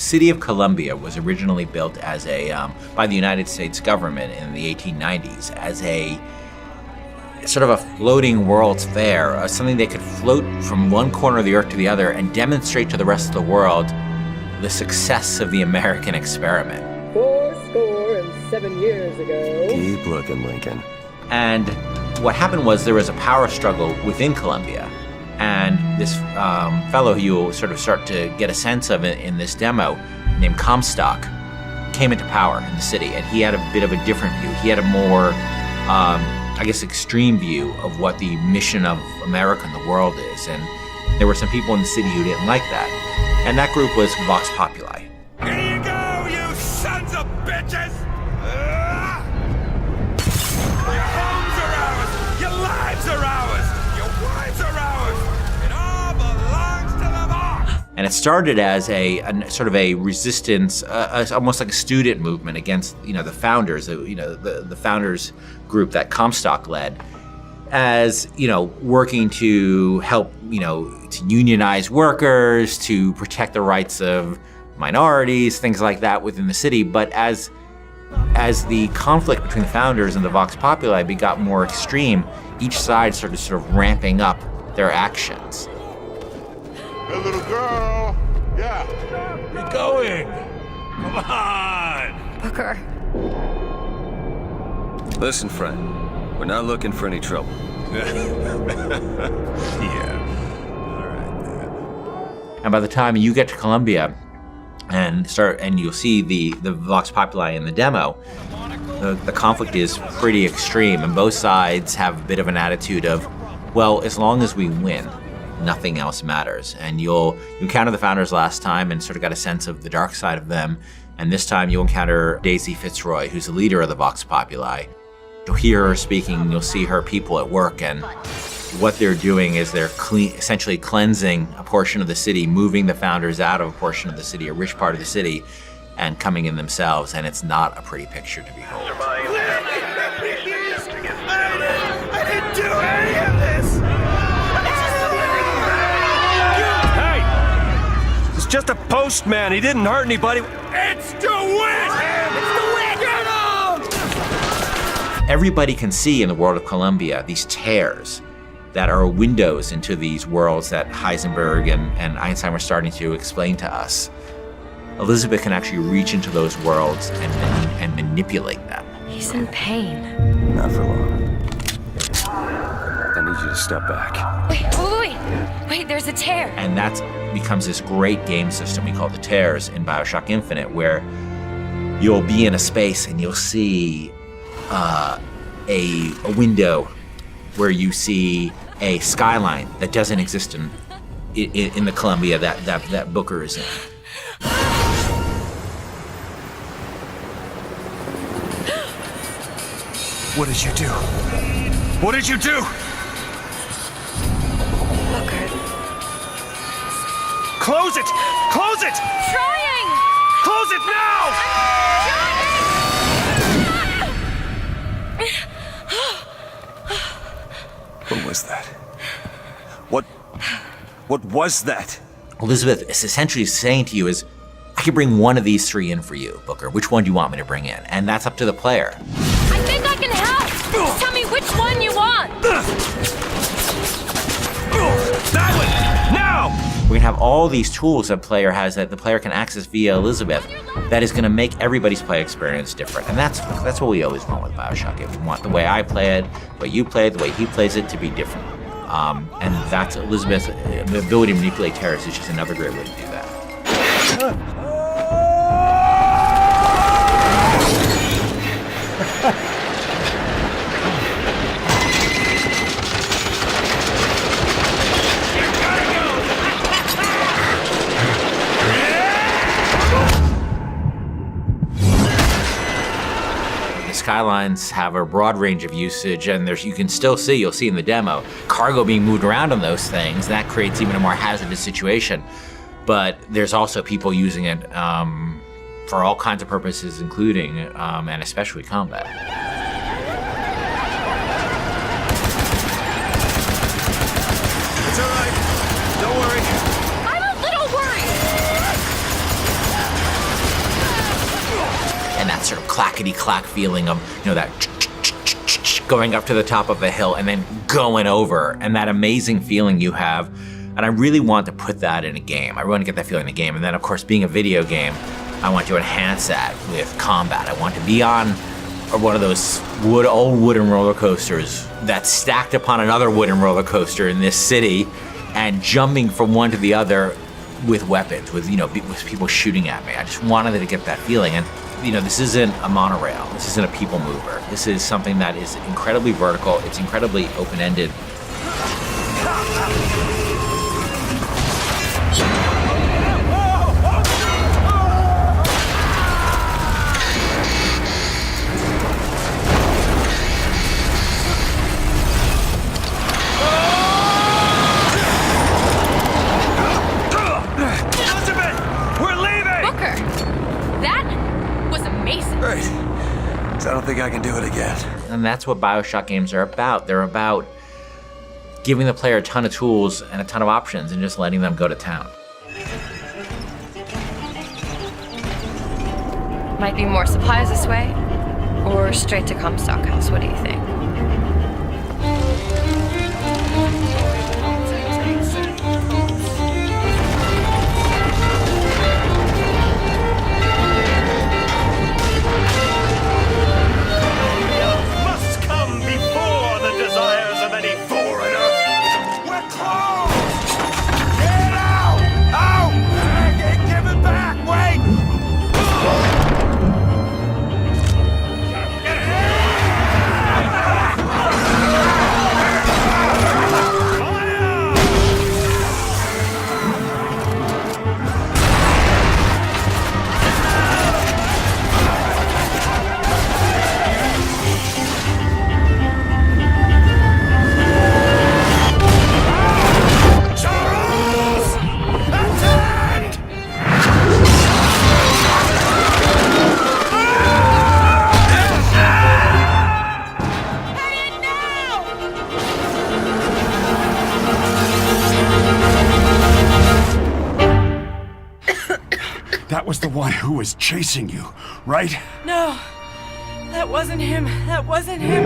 city of Columbia was originally built as by the United States government in the 1890s as a sort of a floating World's Fair, something they could float from one corner of the earth to the other and demonstrate to the rest of the world the success of the American experiment. 7 years ago. Keep looking, Lincoln. And what happened was there was a power struggle within Columbia. And this fellow who you'll sort of start to get a sense of in this demo, named Comstock, came into power in the city. And he had a bit of a different view. He had a more, extreme view of what the mission of America and the world is. And there were some people in the city who didn't like that. And that group was Vox Populi. Here you go, you sons of bitches! Your homes are ours! Your lives are ours! Your wives are ours! It all belongs to the Vox! And it started as a sort of a resistance, almost like a student movement against, the founders, the founders group that Comstock led, as, working to help, to unionize workers, to protect the rights of minorities, things like that within the city. But as the conflict between the founders and the Vox Populi got more extreme, each side started sort of ramping up their actions. Hey, little girl! Yeah! Where you going? Come on! Booker. Listen, friend, we're not looking for any trouble. Yeah. And by the time you get to Columbia and you'll see the Vox Populi in the demo, the conflict is pretty extreme, and both sides have a bit of an attitude of, well, as long as we win, nothing else matters. And you encounter the founders last time and sort of got a sense of the dark side of them, and this time you'll encounter Daisy Fitzroy, who's the leader of the Vox Populi. You'll hear her speaking, you'll see her people at work, and what they're doing is they're essentially cleansing a portion of the city, moving the founders out of a portion of the city, a rich part of the city, and coming in themselves, and it's not a pretty picture to behold. I didn't do any of this! Hey! He's just a postman. He didn't hurt anybody. It's the win! It's the win! Get him! Everybody can see in the world of Columbia these tears that are windows into these worlds that Heisenberg and Einstein were starting to explain to us. Elizabeth can actually reach into those worlds and manipulate them. He's in pain. Not for long. I need you to step back. Wait, there's a tear. And that becomes this great game system we call the tears in Bioshock Infinite, where you'll be in a space and you'll see a window where you see a skyline that doesn't exist in the Columbia that Booker is in. What did you do? What did you do? Booker. Close it! Close it! Trying! Close it now! What was that? What was that? Elizabeth is essentially saying to you is, I can bring one of these three in for you, Booker. Which one do you want me to bring in? And that's up to the player. I think I can help! Just tell me which one you want! That one! Now! We're gonna have all these tools that the player can access via Elizabeth that is gonna make everybody's play experience different. And that's what we always want with Bioshock. We want the way I play it, the way you play it, the way he plays it to be different. And that's Elizabeth's ability to manipulate terrorists is just another great way to do that. Skylines have a broad range of usage, and you'll see in the demo, cargo being moved around on those things. That creates even a more hazardous situation. But there's also people using it for all kinds of purposes, including and especially combat. It's all right. Don't worry. I'm a little worried! and that sort of clackety-clack feeling of, that going up to the top of a hill and then going over, and that amazing feeling you have. And I really want to put that in a game. I want to get that feeling in a game. And then, of course, being a video game, I want to enhance that with combat. I want to be on one of those old wooden roller coasters that's stacked upon another wooden roller coaster in this city, and jumping from one to the other with weapons, with people shooting at me. I just wanted to get that feeling. And this isn't a monorail. This isn't a people mover. This is something that is incredibly vertical. It's incredibly open-ended. I don't think I can do it again. And that's what Bioshock games are about. They're about giving the player a ton of tools and a ton of options and just letting them go to town. Might be more supplies this way, or straight to Comstock House. What do you think? That was the one who was chasing you, right? No, that wasn't him. That wasn't him.